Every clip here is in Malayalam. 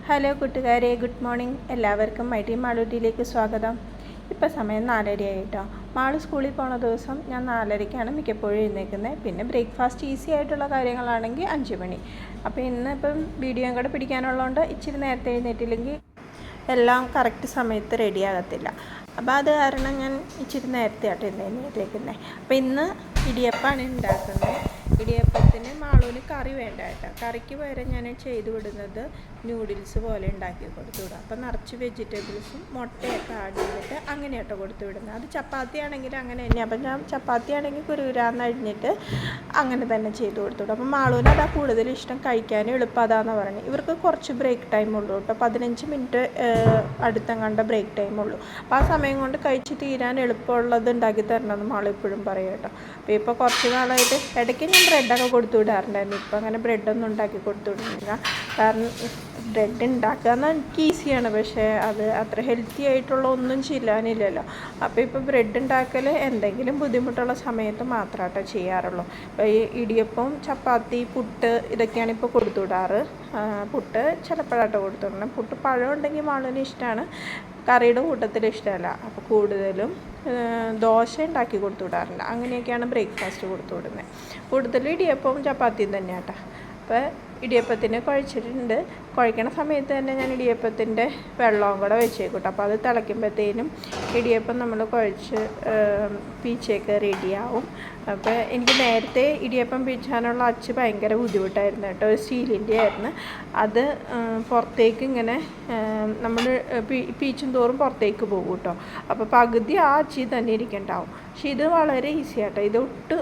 ഹലോ കൂട്ടുകാരെ, ഗുഡ് മോർണിംഗ്. എല്ലാവർക്കും മൈ ടീം മാളൂട്ടിയിലേക്ക് സ്വാഗതം. ഇപ്പോൾ സമയം 4:30 ആയിട്ടോ. മാളു സ്കൂളിൽ പോണ ദിവസം ഞാൻ 4:30ക്കാണ് മിക്കപ്പോഴും എഴുന്നേൽക്കുന്നത്. പിന്നെ ബ്രേക്ക്ഫാസ്റ്റ് ഈസി ആയിട്ടുള്ള കാര്യങ്ങളാണെങ്കിൽ 5 മണി. അപ്പോൾ ഇന്നിപ്പം വീഡിയോയും കൂടെ പിടിക്കാനുള്ളതുകൊണ്ട് ഇച്ചിരി നേരത്തെ എഴുന്നേറ്റില്ലെങ്കിൽ എല്ലാം കറക്റ്റ് സമയത്ത് റെഡിയാകത്തില്ല. അപ്പോൾ അത് കാരണം ഞാൻ ഇച്ചിരി നേരത്തെ ആയിട്ട് എഴുന്നേൽക്കുന്നത്. അപ്പോൾ ഇന്ന് ഇടിയപ്പമാണ് ഉണ്ടാക്കുന്നത്. ഇടിയപ്പത്തിന് മാളൂന് കറി വേണ്ട കേട്ടോ. കറിക്ക് പകരം ഞാൻ ചെയ്തു വിടുന്നത് നൂഡിൽസ് പോലെ ഉണ്ടാക്കി കൊടുത്തു വിടും. അപ്പോൾ നിറച്ച് വെജിറ്റബിൾസും മുട്ടയൊക്കെ ആഡ് ചെയ്തിട്ട് അങ്ങനെ കേട്ടോ കൊടുത്തു വിടുന്നത്. അത് ചപ്പാത്തി ആണെങ്കിൽ അങ്ങനെ തന്നെ. അപ്പം ഞാൻ ചപ്പാത്തി ആണെങ്കിൽ കുരുകുരാന്ന് അഴിഞ്ഞിട്ട് അങ്ങനെ തന്നെ ചെയ്തു കൊടുത്തു വിടും. അപ്പം മാളൂന് അതാ കൂടുതൽ ഇഷ്ടം, കഴിക്കാനും എളുപ്പം അതാന്ന് പറഞ്ഞു. ഇവർക്ക് കുറച്ച് ബ്രേക്ക് ടൈം ഉള്ളൂ കേട്ടോ, 15 മിനിറ്റ് അടുത്തങ്ങാണ്ട ബ്രേക്ക് ടൈം ഉള്ളൂ. അപ്പോൾ ആ സമയം കൊണ്ട് കഴിച്ച് തീരാൻ എളുപ്പമുള്ളത് ഉണ്ടാക്കി തരണമെന്ന് മാളു എപ്പോഴും പറയും കേട്ടോ. അപ്പോൾ ഇപ്പോൾ കുറച്ച് നാളായിട്ട് ഇടയ്ക്ക് ഞാൻ ബ്രെഡൊക്കെ കൊടുത്തു വിടാറുണ്ടായിരുന്നു. ഇപ്പോൾ അങ്ങനെ ബ്രെഡൊന്നും ഉണ്ടാക്കി കൊടുത്തു വിടുന്നില്ല. കാരണം ബ്രെഡ് ഉണ്ടാക്കുക എന്നാൽ എനിക്ക് ഈസിയാണ്, പക്ഷേ അത് അത്ര ഹെൽത്തി ആയിട്ടുള്ള ഒന്നും ചെയ്യാനില്ലല്ലോ. അപ്പോൾ ഇപ്പോൾ ബ്രെഡ് ഉണ്ടാക്കൽ എന്തെങ്കിലും ബുദ്ധിമുട്ടുള്ള സമയത്ത് മാത്രമായിട്ടോ ചെയ്യാറുള്ളൂ. ഇപ്പോൾ ഈ ഇടിയപ്പം, ചപ്പാത്തി, പുട്ട് ഇതൊക്കെയാണ് ഇപ്പോൾ കൊടുത്തു വിടാറ്. പുട്ട് ചിലപ്പോഴാട്ടോ കൊടുത്തു വിടണം. പുട്ട് പഴം ഉണ്ടെങ്കിൽ മാളുവിന് ഇഷ്ടമാണ്, കറിയുടെ കൂട്ടത്തിൽ ഇഷ്ടമല്ല. അപ്പോൾ കൂടുതലും ദോശ ഉണ്ടാക്കി കൊടുത്തു വിടാറുണ്ട്. അങ്ങനെയൊക്കെയാണ് ബ്രേക്ക്ഫാസ്റ്റ് കൊടുത്തു വിടുന്നത്. കൂടുതലും ഇടിയപ്പവും ചപ്പാത്തിയും തന്നെയാട്ടോ. അപ്പോൾ ഇടിയപ്പത്തിന് കുഴച്ചിട്ടുണ്ട്. കുഴക്കണ സമയത്ത് തന്നെ ഞാൻ ഇടിയപ്പത്തിൻ്റെ വെള്ളവും കൂടെ വെച്ചേക്കൂട്ടോ. അപ്പോൾ അത് തിളയ്ക്കുമ്പോഴത്തേനും ഇടിയപ്പം നമ്മൾ കുഴച്ച് പീച്ചയൊക്കെ റെഡിയാവും. അപ്പോൾ എനിക്ക് നേരത്തെ ഇടിയപ്പം പീച്ചാനുള്ള അച്ച് ഭയങ്കര ബുദ്ധിമുട്ടായിരുന്നു കേട്ടോ. സ്റ്റീലിൻ്റെ ആയിരുന്നു. അത് പുറത്തേക്ക് ഇങ്ങനെ നമ്മൾ പീച്ചും തോറും പുറത്തേക്ക് പോകും കേട്ടോ. അപ്പോൾ പകുതി ആ അച്ചി തന്നെ ഇരിക്കണ്ടാവും. പക്ഷെ ഇത് വളരെ ഈസി ആട്ടോ. ഇത്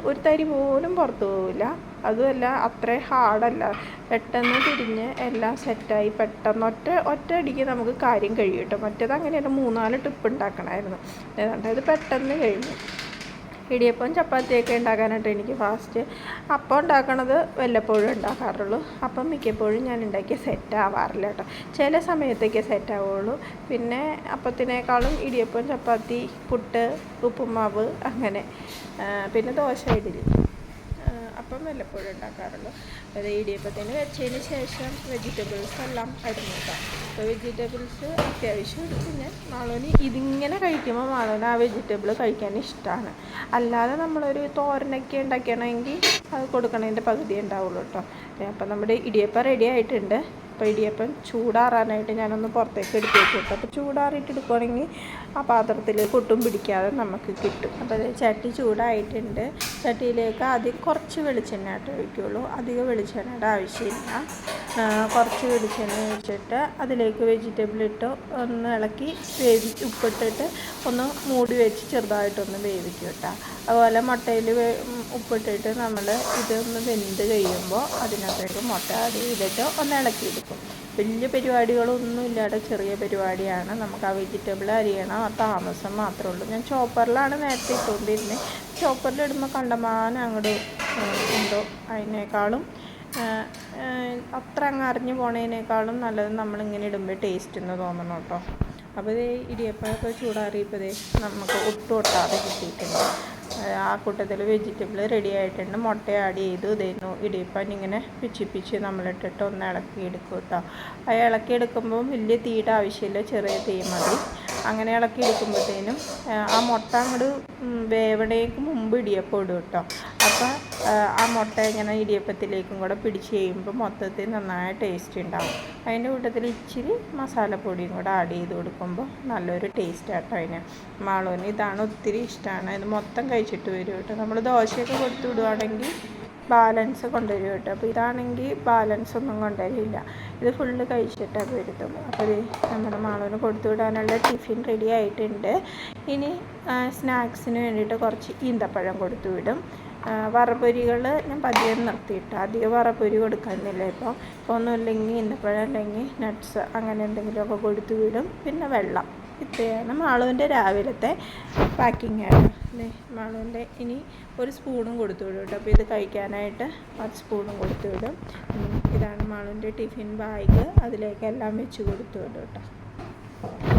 ഒരു തരി പോലും പുറത്ത് പോവില്ല. അതുമല്ല അത്ര ഹാർഡല്ല. പെട്ടെന്ന് തിരിഞ്ഞ് എല്ലാം സെറ്റായി പെട്ടെന്ന് ഒറ്റ അടിക്ക് നമുക്ക് കാര്യം കഴിയും കേട്ടോ. മറ്റേത് അങ്ങനെയല്ല, 3-4 ട്രിപ്പ് ഉണ്ടാക്കണമായിരുന്നു. ഏതാണ്ട് ഇത് പെട്ടെന്ന് കഴിഞ്ഞു. ഇടിയപ്പം ചപ്പാത്തിയൊക്കെ ഉണ്ടാക്കാനായിട്ട് എനിക്ക് ഫാസ്റ്റ്. അപ്പം ഉണ്ടാക്കണത് വല്ലപ്പോഴും ഉണ്ടാക്കാറുള്ളൂ. അപ്പം മിക്കപ്പോഴും ഞാൻ ഉണ്ടാക്കിയ സെറ്റ് ആവാറില്ല കേട്ടോ. ചില സമയത്തേക്ക് സെറ്റ് ആവുള്ളൂ. പിന്നെ അപ്പത്തിനേക്കാളും ഇടിയപ്പം, ചപ്പാത്തി, പുട്ട്, ഉപ്പുമാവ് അങ്ങനെ, പിന്നെ ദോശ, ഇഡ്ഡലി, അപ്പം വല്ലപ്പോഴും ഉണ്ടാക്കാറുള്ളൂ. അത് ഇടിയപ്പത്തിന് വെച്ചതിന് ശേഷം വെജിറ്റബിൾസ് എല്ലാം അരിഞ്ഞു കേട്ടോ. അപ്പോൾ വെജിറ്റബിൾസ് അത്യാവശ്യം പിന്നെ മാളൂന് ഇതിങ്ങനെ കഴിക്കുമ്പോൾ മാളൂന് ആ വെജിറ്റബിൾ കഴിക്കാൻ ഇഷ്ടമാണ്. അല്ലാതെ നമ്മളൊരു തോരനൊക്കെ ഉണ്ടാക്കണമെങ്കിൽ അത് കൊടുക്കണതിൻ്റെ പകുതി ഉണ്ടാവുള്ളൂ കേട്ടോ. അപ്പോൾ നമ്മുടെ ഇടിയപ്പം റെഡി ആയിട്ടുണ്ട്. അപ്പോൾ ഇടിയപ്പം ചൂടാറാനായിട്ട് ഞാനൊന്ന് പുറത്തേക്ക് എടുത്ത് വെച്ചിട്ടു. അപ്പോൾ ചൂടാറിയിട്ട് എടുക്കുകയാണെങ്കിൽ ആ പാത്രത്തിൽ പൊട്ടും പിടിക്കാതെ നമുക്ക് കിട്ടും. അപ്പോൾ അത് ചട്ടി ചൂടായിട്ടുണ്ട്. ചട്ടിയിലേക്ക് ആദ്യം കുറച്ച് വെളിച്ചെണ്ണ ആയിട്ട് ഒഴിക്കുകയുള്ളൂ. അധികം വെളിച്ചെണ്ണയുടെ ആവശ്യമില്ല. കുറച്ച് വെളിച്ചെണ്ണ ഒഴിച്ചിട്ട് അതിലേക്ക് വെജിറ്റബിൾ ഇട്ട് ഒന്ന് ഇളക്കി ഉപ്പിട്ടിട്ട് ഒന്ന് മൂടി വെച്ച് ചെറുതായിട്ടൊന്ന് വേവിക്കും കേട്ടോ. അതുപോലെ മുട്ടയിൽ ഉപ്പിട്ടിട്ട് നമ്മൾ ഇതൊന്ന് വെന്ത് കഴിയുമ്പോൾ അതിനകത്തേക്ക് മുട്ട ആഡ് ചെയ്തിട്ട് ഒന്ന് ഇളക്കിയെടുക്കും. വലിയ പരിപാടികളൊന്നും ഇല്ലാതെ ചെറിയ പരിപാടിയാണ്. നമുക്ക് ആ വെജിറ്റബിൾ അരിയണം, ആ താമസം മാത്രമേ ഉള്ളൂ. ഞാൻ ചോപ്പറിലാണ് നേരത്തെ ഇട്ടുകൊണ്ടിരുന്നത്. ചോപ്പറിലിടുമ്പോൾ കണ്ടമാനം അങ്ങോട്ട് ഉണ്ടോ, അതിനേക്കാളും അത്ര അങ്ങ് അറിഞ്ഞു പോണതിനേക്കാളും നല്ലത് നമ്മളിങ്ങനെ ഇടുമ്പോൾ ടേസ്റ്റ് എന്ന് തോന്നണം കേട്ടോ. അപ്പോൾ ഇത് ഇടിയപ്പമൊക്കെ ചൂടാറിയപ്പോൾ നമുക്ക് ഒട്ടും ഒട്ടാതെ കിട്ടിയിട്ടുണ്ട്. ആ കൂട്ടത്തിൽ വെജിറ്റബിൾ റെഡി ആയിട്ടുണ്ട്. മുട്ട ആഡ് ചെയ്തു. ഇതായിരുന്നു ഇടിയപ്പം ഇങ്ങനെ പിച്ചി നമ്മളിട്ടിട്ട് ഒന്ന് ഇളക്കിയെടുക്കും കേട്ടോ. അത് ഇളക്കിയെടുക്കുമ്പോൾ വലിയ തീയുടെ ആവശ്യമില്ല, ചെറിയ തീ മതി. അങ്ങനെ ഇളക്കിയെടുക്കുമ്പോഴത്തേനും ആ മുട്ട അങ്ങോട്ട് വേവണേക്ക് മുമ്പ് ഇടിയപ്പം ഇടും കേട്ടോ. അപ്പോൾ ആ മുട്ട ഇങ്ങനെ ഇടിയപ്പത്തിലേക്കും കൂടെ പിടിച്ച് കഴിയുമ്പോൾ മൊത്തത്തിൽ നന്നായ ടേസ്റ്റ് ഉണ്ടാവും. അതിൻ്റെ കൂട്ടത്തിൽ ഇച്ചിരി മസാലപ്പൊടിയും കൂടെ ആഡ് ചെയ്ത് കൊടുക്കുമ്പോൾ നല്ലൊരു ടേസ്റ്റ് ആട്ടോ അതിന്. മാളൂന് ഇതാണ് ഒത്തിരി ഇഷ്ടമാണ്. ഇത് മൊത്തം കഴിച്ചിട്ട് വരും കേട്ടോ. നമ്മൾ ദോശയൊക്കെ കൊടുത്തു വിടുവാണെങ്കിൽ ബാലൻസ് കൊണ്ടുവരും കേട്ടോ. അപ്പോൾ ഇതാണെങ്കിൽ ബാലൻസ് ഒന്നും കൊണ്ടുവരില്ല. ഇത് ഫുള്ള് കഴിച്ചിട്ടത് വരുത്തുള്ളൂ. അപ്പോൾ ഇത് നമ്മുടെ മാളൂന് കൊടുത്തു വിടാനുള്ള ടിഫിൻ റെഡി ആയിട്ടുണ്ട്. ഇനി സ്നാക്സിന് വേണ്ടിയിട്ട് കുറച്ച് ഈന്തപ്പഴം കൊടുത്തു വിടും. വറപ്പൊരികൾ ഞാൻ പതിയെ നിർത്തിയിട്ട് അധികം വറപ്പൊരി കൊടുക്കുന്നില്ല. ഇപ്പോൾ ഒന്നുമില്ലെങ്കിൽ ഈന്തപ്പഴം അല്ലെങ്കിൽ നട്ട്സ് അങ്ങനെ എന്തെങ്കിലുമൊക്കെ കൊടുത്തു വിടും. പിന്നെ വെള്ളം. ഇത്രയാണ് മാളുവിൻ്റെ രാവിലത്തെ പാക്കിംഗ് ആയിട്ട് അല്ലേ. മാളുവിൻ്റെ ഇനി ഒരു സ്പൂണും കൊടുത്തു വിടും കേട്ടോ. അപ്പോൾ ഇത് കഴിക്കാനായിട്ട് 10 സ്പൂണും കൊടുത്തു വിടും. ഇതാണ് മാളുവിൻ്റെ ടിഫിൻ ബാഗ്. അതിലേക്കെല്ലാം വെച്ച് കൊടുത്തു വിടും കേട്ടോ.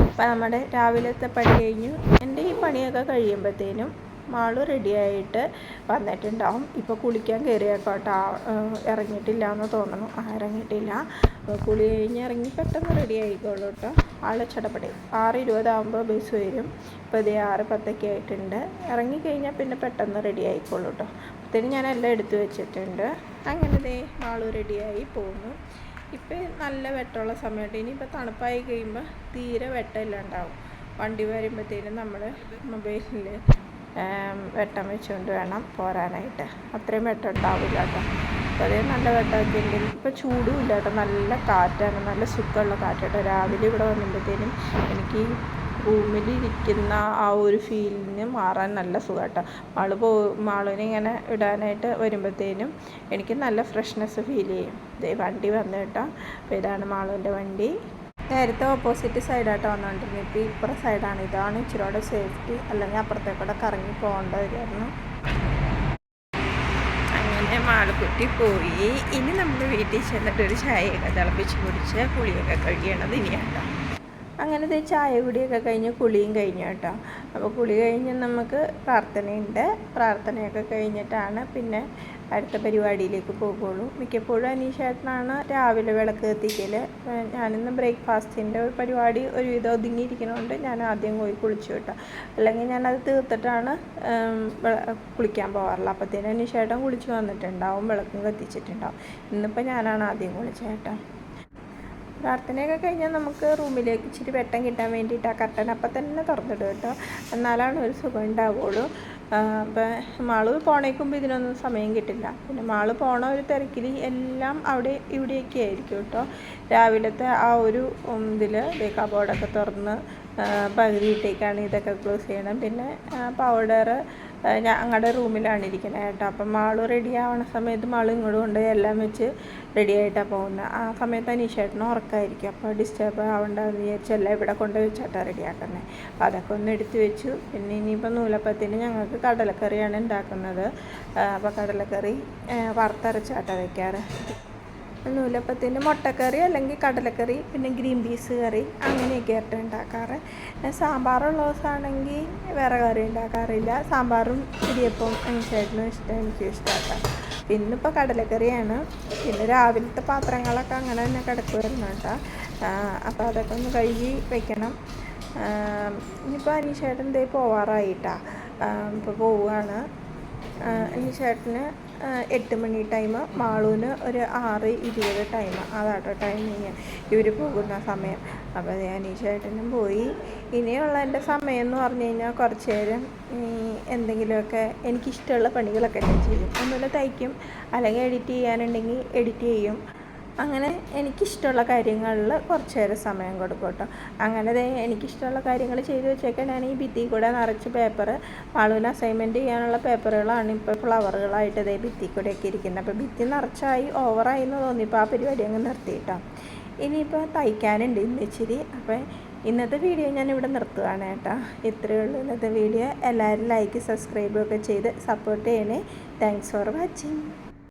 അപ്പോൾ നമ്മുടെ രാവിലത്തെ പണി കഴിഞ്ഞു. എൻ്റെ ഈ പണിയൊക്കെ കഴിയുമ്പോഴത്തേനും മാളു റെഡിയായിട്ട് വന്നിട്ടുണ്ടാവും. ഇപ്പോൾ കുളിക്കാൻ കയറിയേക്കോട്ടോ, ഇറങ്ങിയിട്ടില്ല എന്ന് തോന്നുന്നു. ഇറങ്ങിയിട്ടില്ല. അപ്പോൾ കുളി കഴിഞ്ഞ് ഇറങ്ങി പെട്ടെന്ന് റെഡി ആയിക്കോളൂ കേട്ടോ. ആളെ ചടപടി 6:20 ബസ് വരും. ഇപ്പോൾ ഇത് 6:10 ആയിട്ടുണ്ട്. ഇറങ്ങിക്കഴിഞ്ഞാൽ പിന്നെ പെട്ടെന്ന് റെഡി ആയിക്കോളൂ കേട്ടോ. അപ്പോഴത്തേന് ഞാനെല്ലാം എടുത്തു വെച്ചിട്ടുണ്ട്. അങ്ങനെ ദേ മാളു റെഡിയായി പോകുന്നു. ഇപ്പം നല്ല വെട്ടമുള്ള സമയത്ത് ഇനിയിപ്പോൾ തണുപ്പായി കഴിയുമ്പോൾ തീരെ വെട്ടമില്ല ഉണ്ടാവും. വണ്ടി വരുമ്പോഴത്തേനും നമ്മൾ മൊബൈലിൽ വെട്ടം വെച്ചുകൊണ്ട് വേണം പോരാനായിട്ട്. അത്രയും വെട്ടം ഉണ്ടാവില്ല കേട്ടോ. അപ്പോൾ അതേ നല്ല വെട്ടമൊക്കെ ഉണ്ടെങ്കിൽ ഇപ്പോൾ ചൂടും ഇല്ല കേട്ടോ, നല്ല കാറ്റാണ്, നല്ല സുഖമുള്ള കാറ്റാട്ടോ. രാവിലെ ഇവിടെ വന്നുമ്പോഴത്തേനും എനിക്ക് റൂമിലിരിക്കുന്ന ആ ഒരു ഫീലിന് മാറാൻ നല്ല സുഖം കേട്ടോ. മാളുവിനെ ഇങ്ങനെ ഇടാനായിട്ട് വരുമ്പോഴത്തേനും എനിക്ക് നല്ല ഫ്രഷ്നെസ് ഫീൽ ചെയ്യും. വണ്ടി വന്നു കേട്ടോ. അപ്പോൾ ഇതാണ് മാളുവിൻ്റെ വണ്ടി. നേരത്തെ ഓപ്പോസിറ്റ് സൈഡായിട്ട് വന്നുകൊണ്ടിരുന്നത്. ഇപ്പോൾ ഇപ്പുറം സൈഡാണ്. ഇതാണ് ഇച്ചിരിയോടെ സേഫ്റ്റി, അല്ലെങ്കിൽ അപ്പുറത്തേക്കൂടെ കറങ്ങി പോകേണ്ടതായിരുന്നു. അങ്ങനെ മാളുക്കുട്ടി പോയി. ഇനി നമ്മൾ വീട്ടിൽ ചെന്നിട്ട് ഒരു ചായയൊക്കെ തിളപ്പിച്ച് കുടിച്ച് കുളിയൊക്കെ കഴിയണത് ഇനിയാട്ടോ. അങ്ങനെ ചായ കുടിയൊക്കെ കഴിഞ്ഞ് കുളിയും കഴിഞ്ഞു കേട്ടോ. അപ്പോൾ കുളി കഴിഞ്ഞ് നമുക്ക് പ്രാർത്ഥനയുണ്ട്. പ്രാർത്ഥനയൊക്കെ കഴിഞ്ഞിട്ടാണ് പിന്നെ അടുത്ത പരിപാടിയിലേക്ക് പോകുള്ളൂ. മിക്കപ്പോഴും അനീഷേട്ടനാണ് രാവിലെ വിളക്ക് കത്തിക്കൽ. ഞാനിന്ന് ബ്രേക്ക്ഫാസ്റ്റിൻ്റെ ഒരു പരിപാടി ഒരുവിധം ഒതുങ്ങിയിരിക്കുന്നതുകൊണ്ട് ഞാൻ ആദ്യം പോയി കുളിച്ചു കേട്ടോ. അല്ലെങ്കിൽ ഞാനത് തീർത്തിട്ടാണ് കുളിക്കാൻ പോകാറുള്ളത്. അപ്പോഴത്തേനും അനീഷേട്ടൻ കുളിച്ച് വന്നിട്ടുണ്ടാവും, വിളക്കും കത്തിച്ചിട്ടുണ്ടാവും. ഇന്നിപ്പോൾ ഞാനാണ് ആദ്യം കുളിച്ചത് കേട്ടോ. പ്രാർത്ഥനയൊക്കെ കഴിഞ്ഞാൽ നമുക്ക് റൂമിലേക്ക് ഇച്ചിരി വെട്ടം കിട്ടാൻ വേണ്ടിയിട്ട് ആ കർട്ടൻ അപ്പം തന്നെ തുറന്നിടും കേട്ടോ. എന്നാലാണ് ഒരു സുഖം ഉണ്ടാവുള്ളൂ. അപ്പം മാള് പോണേക്കുമ്പോൾ ഇതിനൊന്നും സമയം കിട്ടില്ല. പിന്നെ മാള് പോണ ഒരു തിരക്കിൽ എല്ലാം അവിടെ ഇവിടെയൊക്കെ ആയിരിക്കും കേട്ടോ. രാവിലത്തെ ആ ഒരു ഇതിൽ കബോർഡൊക്കെ തുറന്ന് പകുതിയിട്ടേക്കാണ് ഇതൊക്കെ ക്ലോസ് ചെയ്യണം. പിന്നെ പൗഡർ ഞങ്ങളുടെ റൂമിലാണ് ഇരിക്കുന്നത് കേട്ടോ. അപ്പം മാള് റെഡി ആവണ സമയത്ത് മാള് ഇങ്ങോട്ട് കൊണ്ടുപോയി എല്ലാം വെച്ച് റെഡി ആയിട്ടാണ് പോകുന്നത്. ആ സമയത്ത് അനീഷേട്ടന് ഉറക്കമായിരിക്കും. അപ്പോൾ ഡിസ്റ്റർബ് ആവണ്ടെന്ന് വിചാരിച്ച് എല്ലാം ഇവിടെ കൊണ്ടുപോയി വെച്ചിട്ടാണ് റെഡിയാക്കുന്നത്. അപ്പോൾ അതൊക്കെ ഒന്ന് എടുത്ത് വെച്ചു. പിന്നെ ഇനിയിപ്പോൾ നൂലപ്പത്തിന് ഞങ്ങൾക്ക് കടലക്കറിയാണ് ഉണ്ടാക്കുന്നത്. അപ്പോൾ കടലക്കറി വറുത്തരച്ചാട്ടാണ് വയ്ക്കാറ്. നൂലപ്പത്തിന് മുട്ടക്കറി അല്ലെങ്കിൽ കടലക്കറി, പിന്നെ ഗ്രീൻ പീസ് കറി അങ്ങനെയൊക്കെ ആയിട്ട് ഉണ്ടാക്കാറ്. സാമ്പാറുള്ള ദിവസമാണെങ്കിൽ വേറെ കറി ഉണ്ടാക്കാറില്ല. സാമ്പാറും ഇടിയപ്പം അനീഷേട്ടനും ഇഷ്ടം, എനിക്കും ഇഷ്ടമാക്കാം. പിന്നിപ്പോൾ കടലക്കറിയാണ്. പിന്നെ രാവിലത്തെ പാത്രങ്ങളൊക്കെ അങ്ങനെ തന്നെ കിടക്കുമായിരുന്നു കേട്ടോ. അപ്പോൾ അതൊക്കെ ഒന്ന് കഴുകി വയ്ക്കണം. ഇനിയിപ്പോൾ അനീഷേട്ടൻ ദേ പോവാറായിട്ടാ. ഇപ്പോൾ പോവുകയാണ്. അനീഷേട്ടന് 8 മണി ടൈം, മാളൂന് ഒരു 6:20 ടൈം. അതാട്ടോ ടൈമിങ് ഇവർ പോകുന്ന സമയം. അപ്പോൾ അനീഷേട്ടനും പോയി. ഇനിയുള്ള എൻ്റെ സമയം എന്ന് പറഞ്ഞു കഴിഞ്ഞാൽ കുറച്ച് നേരം എന്തെങ്കിലുമൊക്കെ എനിക്കിഷ്ടമുള്ള പണികളൊക്കെ ഞാൻ ചെയ്യും. ഒന്നുമില്ല തയ്ക്കും, അല്ലെങ്കിൽ എഡിറ്റ് ചെയ്യാനുണ്ടെങ്കിൽ എഡിറ്റ് ചെയ്യും. അങ്ങനെ എനിക്കിഷ്ടമുള്ള കാര്യങ്ങളിൽ കുറച്ച് നേരം സമയം കൊടുക്കും കേട്ടോ. അങ്ങനെ എനിക്കിഷ്ടമുള്ള കാര്യങ്ങൾ ചെയ്ത് വെച്ചേക്കാൻ ഞാൻ ഈ ഭിത്തി കൂടെ നിറച്ച് പേപ്പർ, മാളൂന് അസൈൻമെൻറ്റ് ചെയ്യാനുള്ള പേപ്പറുകളാണ് ഇപ്പോൾ ഫ്ലവറുകളായിട്ട് ഭിത്തി കൂടെയൊക്കെ ഇരിക്കുന്നത്. അപ്പോൾ ഭിത്തി നിറച്ചായി ഓവറായി എന്ന് തോന്നിയപ്പോൾ ആ പരിപാടി അങ്ങ് നിർത്തിയിട്ടോ. ഇനിയിപ്പോൾ തയ്ക്കാനുണ്ട് ഇന്ന് ഇച്ചിരി. അപ്പോൾ ഇന്നത്തെ വീഡിയോ ഞാനിവിടെ നിർത്തുകയാണ് കേട്ടോ. ഇത്രയേ ഉള്ളൂ ഇന്നത്തെ വീഡിയോ. എല്ലാവരും ലൈക്ക് സബ്സ്ക്രൈബൊക്കെ ചെയ്ത് സപ്പോർട്ട് ചെയ്യണേ. Thanks for watching.